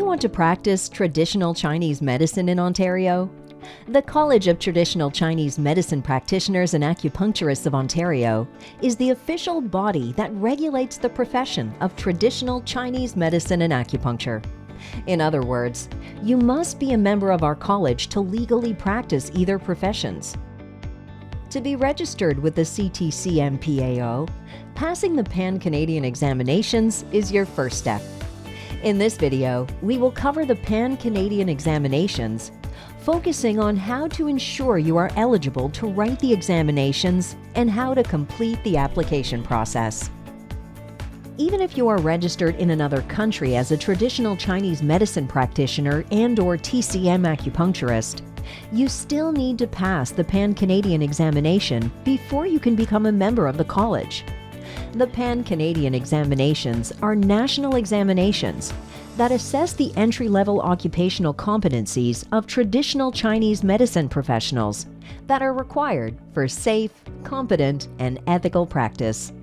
want to practice traditional Chinese medicine in Ontario? The College of Traditional Chinese Medicine Practitioners and Acupuncturists of Ontario is the official body that regulates the profession of traditional Chinese medicine and acupuncture. In other words, you must be a member of our college to legally practice either professions. To be registered with the CTCMPAO, passing the Pan-Canadian examinations is your first step. In this video, we will cover the Pan-Canadian examinations, focusing on how to ensure you are eligible to write the examinations and how to complete the application process. Even if you are registered in another country as a traditional Chinese medicine practitioner and/or TCM acupuncturist, you still need to pass the Pan-Canadian examination before you can become a member of the college. The Pan-Canadian examinations are national examinations that assess the entry-level occupational competencies of traditional Chinese medicine professionals that are required for safe, competent, and ethical practice.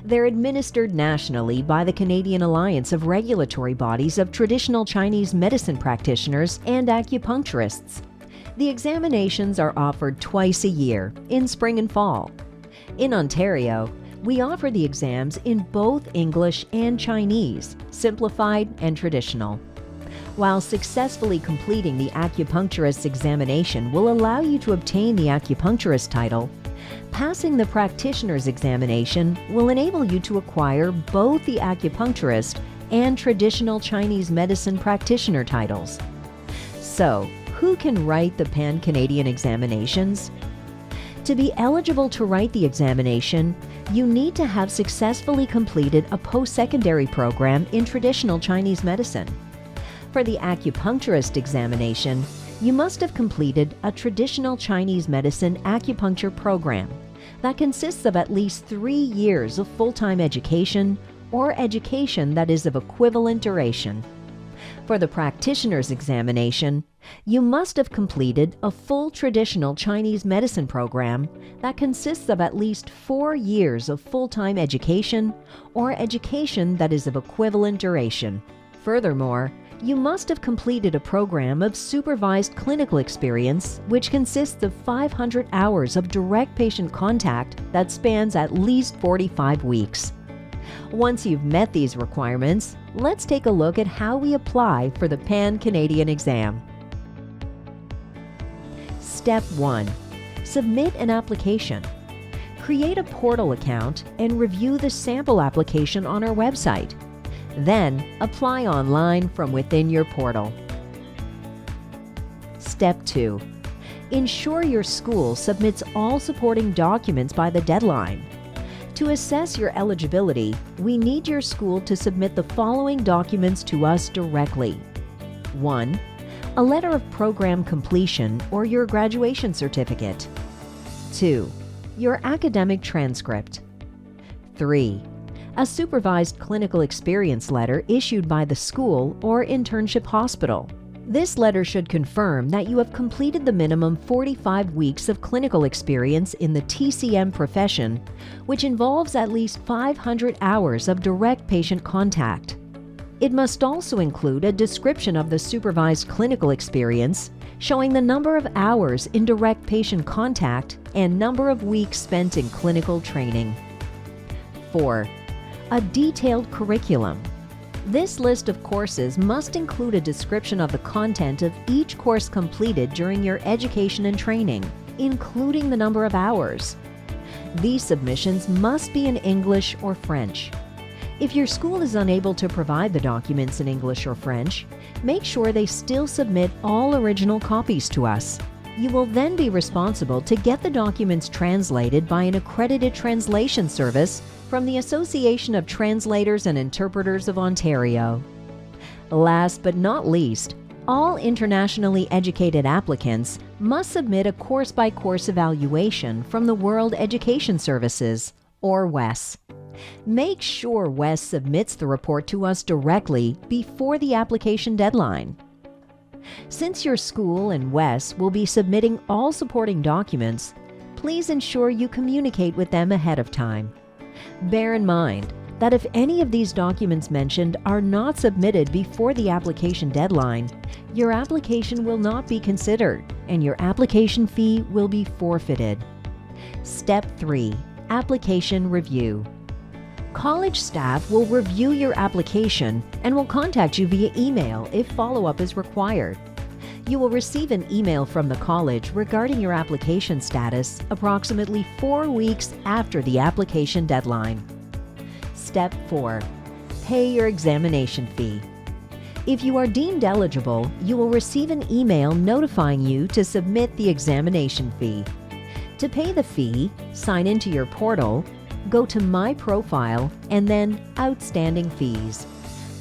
They're administered nationally by the Canadian Alliance of Regulatory Bodies of Traditional Chinese Medicine Practitioners and Acupuncturists. The examinations are offered twice a year, in spring and fall. In Ontario, we offer the exams in both English and Chinese, simplified and traditional. While successfully completing the acupuncturist examination will allow you to obtain the acupuncturist title, passing the practitioner's examination will enable you to acquire both the acupuncturist and traditional Chinese medicine practitioner titles. So, who can write the Pan-Canadian examinations? To be eligible to write the examination, you need to have successfully completed a post-secondary program in traditional Chinese medicine. For the acupuncturist examination, you must have completed a traditional Chinese medicine acupuncture program that consists of at least 3 years of full-time education or education that is of equivalent duration. For the practitioner's examination, you must have completed a full traditional Chinese medicine program that consists of at least 4 years of full-time education or education that is of equivalent duration. Furthermore, you must have completed a program of supervised clinical experience which consists of 500 hours of direct patient contact that spans at least 45 weeks. Once you've met these requirements, let's take a look at how we apply for the Pan-Canadian exam. Step 1. Submit an application. Create a portal account and review the sample application on our website. Then, apply online from within your portal. Step 2. Ensure your school submits all supporting documents by the deadline. To assess your eligibility, we need your school to submit the following documents to us directly. 1. A letter of program completion or your graduation certificate. 2. Your academic transcript. 3. A supervised clinical experience letter issued by the school or internship hospital. This letter should confirm that you have completed the minimum 45 weeks of clinical experience in the TCM profession, which involves at least 500 hours of direct patient contact. It must also include a description of the supervised clinical experience, showing the number of hours in direct patient contact and number of weeks spent in clinical training. 4. A detailed curriculum. This list of courses must include a description of the content of each course completed during your education and training, including the number of hours. These submissions must be in English or French. If your school is unable to provide the documents in English or French, make sure they still submit all original copies to us. You will then be responsible to get the documents translated by an accredited translation service from the Association of Translators and Interpreters of Ontario. Last but not least, all internationally educated applicants must submit a course-by-course evaluation from the World Education Services, or WES. Make sure WES submits the report to us directly before the application deadline. Since your school and WES will be submitting all supporting documents, please ensure you communicate with them ahead of time. Bear in mind that if any of these documents mentioned are not submitted before the application deadline, your application will not be considered and your application fee will be forfeited. Step 3. Application Review. College staff will review your application and will contact you via email if follow-up is required. You will receive an email from the college regarding your application status approximately 4 weeks after the application deadline. Step 4. Pay your examination fee. If you are deemed eligible, you will receive an email notifying you to submit the examination fee. To pay the fee, sign into your portal, go to My Profile, and then Outstanding Fees.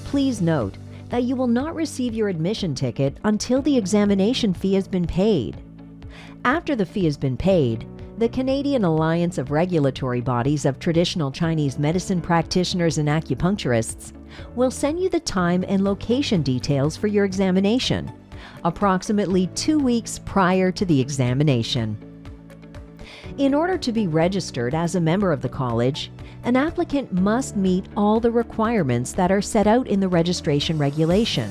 Please note that you will not receive your admission ticket until the examination fee has been paid. After the fee has been paid, the Canadian Alliance of Regulatory Bodies of Traditional Chinese Medicine Practitioners and Acupuncturists will send you the time and location details for your examination, approximately 2 weeks prior to the examination. In order to be registered as a member of the college, an applicant must meet all the requirements that are set out in the registration regulation.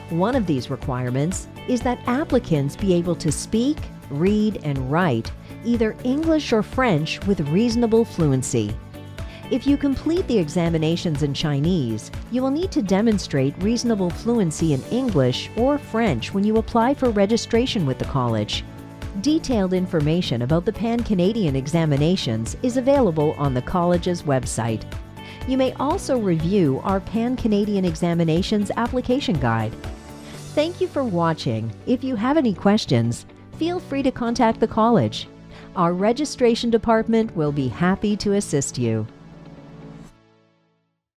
One of these requirements is that applicants be able to speak, read, and write either English or French with reasonable fluency. If you complete the examinations in Chinese, you will need to demonstrate reasonable fluency in English or French when you apply for registration with the college. Detailed information about the Pan-Canadian examinations is available on the college's website. You may also review our Pan-Canadian Examinations application guide. Thank you for watching. If you have any questions, feel free to contact the college. Our registration department will be happy to assist you.